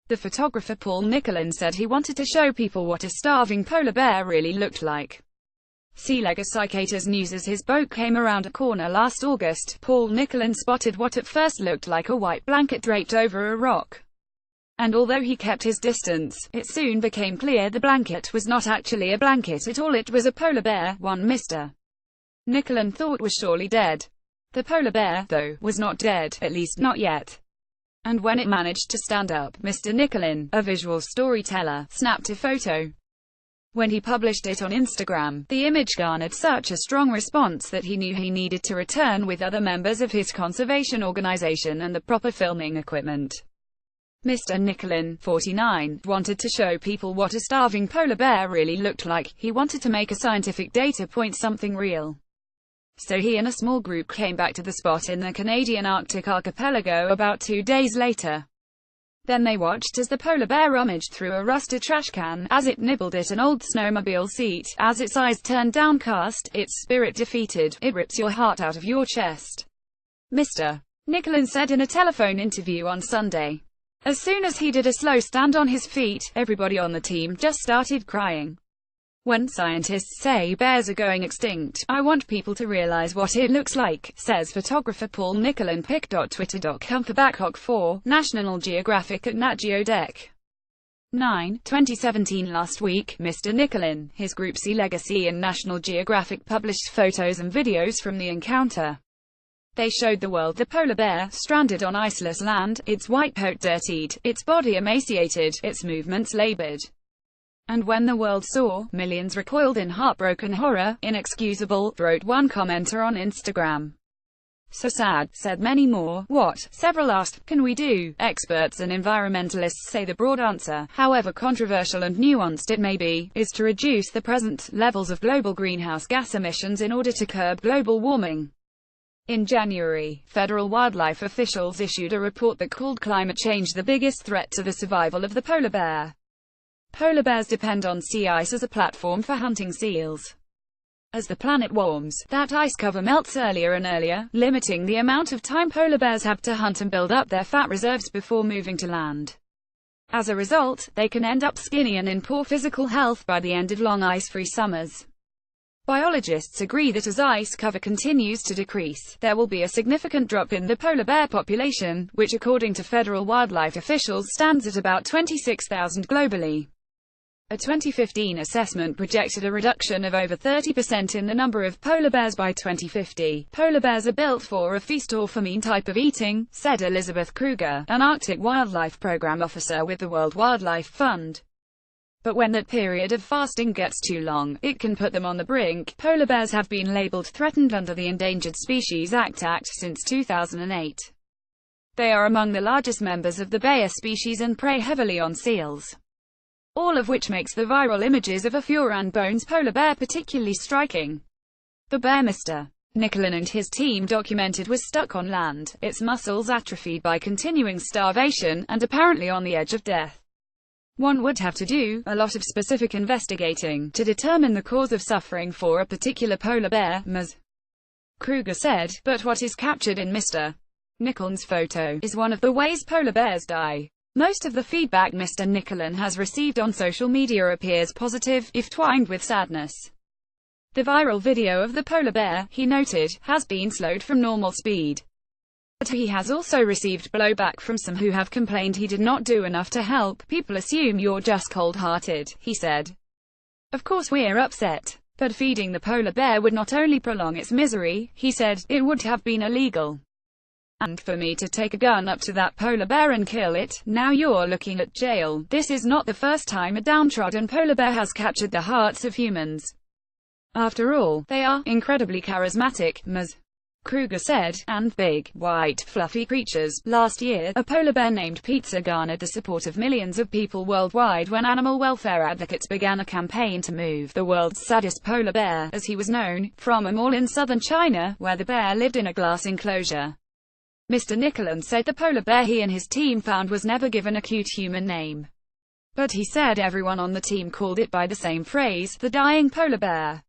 The photographer Paul Nicolin said he wanted to show people what a starving polar bear really looked like. Sealega Cicators News. As his boat came around a corner last August, Paul Nicolin spotted what at first looked like a white blanket draped over a rock. And although he kept his distance, it soon became clear the blanket was not actually a blanket at all. It was a polar bear, one Mr. Nicolin thought was surely dead. The polar bear, though, was not dead, at least not yet. And when it managed to stand up, Mr. Nicolin, a visual storyteller, snapped a photo. When he published it on Instagram, the image garnered such a strong response that he knew he needed to return with other members of his conservation organization and the proper filming equipment. Mr. Nicolin, 49, wanted to show people what a starving polar bear really looked like. He wanted to make a scientific data point something real. So he and a small group came back to the spot in the Canadian Arctic archipelago about 2 days later. Then they watched as the polar bear rummaged through a rusted trash can, as it nibbled at an old snowmobile seat, as its eyes turned downcast, its spirit defeated. It rips your heart out of your chest, Mr. Nicolin said in a telephone interview on Sunday. As soon as he did a slow stand on his feet, everybody on the team just started crying. When scientists say bears are going extinct, I want people to realize what it looks like, says photographer Paul Nicolin. pic.twitter.com/Babcock4, National Geographic at Nat Geo Dec. 9, 2017. Last week, Mr. Nicolin, his group Sea Legacy and National Geographic published photos and videos from the encounter. They showed the world the polar bear, stranded on iceless land, its white coat dirtied, its body emaciated, its movements labored. And when the world saw, millions recoiled in heartbroken horror. Inexcusable, wrote one commenter on Instagram. So sad, said many more. What? Several asked, can we do? Experts and environmentalists say the broad answer, however controversial and nuanced it may be, is to reduce the present levels of global greenhouse gas emissions in order to curb global warming. In January, federal wildlife officials issued a report that called climate change the biggest threat to the survival of the polar bear. Polar bears depend on sea ice as a platform for hunting seals. As the planet warms, that ice cover melts earlier and earlier, limiting the amount of time polar bears have to hunt and build up their fat reserves before moving to land. As a result, they can end up skinny and in poor physical health by the end of long ice-free summers. Biologists agree that as ice cover continues to decrease, there will be a significant drop in the polar bear population, which according to federal wildlife officials stands at about 26,000 globally. A 2015 assessment projected a reduction of over 30% in the number of polar bears by 2050. Polar bears are built for a feast or famine type of eating, said Elizabeth Kruger, an Arctic Wildlife Program officer with the World Wildlife Fund. But when that period of fasting gets too long, it can put them on the brink. Polar bears have been labeled threatened under the Endangered Species Act since 2008. They are among the largest members of the bear species and prey heavily on seals. All of which makes the viral images of a Furan Bones polar bear particularly striking. The bear Mr. Nicolin and his team documented was stuck on land, its muscles atrophied by continuing starvation, and apparently on the edge of death. One would have to do a lot of specific investigating to determine the cause of suffering for a particular polar bear, Ms. Kruger said, but what is captured in Mr. Nicolin's photo is one of the ways polar bears die. Most of the feedback Mr. Nicolin has received on social media appears positive, if twined with sadness. The viral video of the polar bear, he noted, has been slowed from normal speed. But he has also received blowback from some who have complained he did not do enough to help. People assume you're just cold-hearted, he said. Of course we're upset. But feeding the polar bear would not only prolong its misery, he said, it would have been illegal. And for me to take a gun up to that polar bear and kill it, now you're looking at jail. This is not the first time a downtrodden polar bear has captured the hearts of humans. After all, they are incredibly charismatic, Ms. Kruger said, and big, white, fluffy creatures. Last year, a polar bear named Pizza garnered the support of millions of people worldwide when animal welfare advocates began a campaign to move the world's saddest polar bear, as he was known, from a mall in southern China, where the bear lived in a glass enclosure. Mr. Nicolin said the polar bear he and his team found was never given a cute human name. But he said everyone on the team called it by the same phrase, the dying polar bear.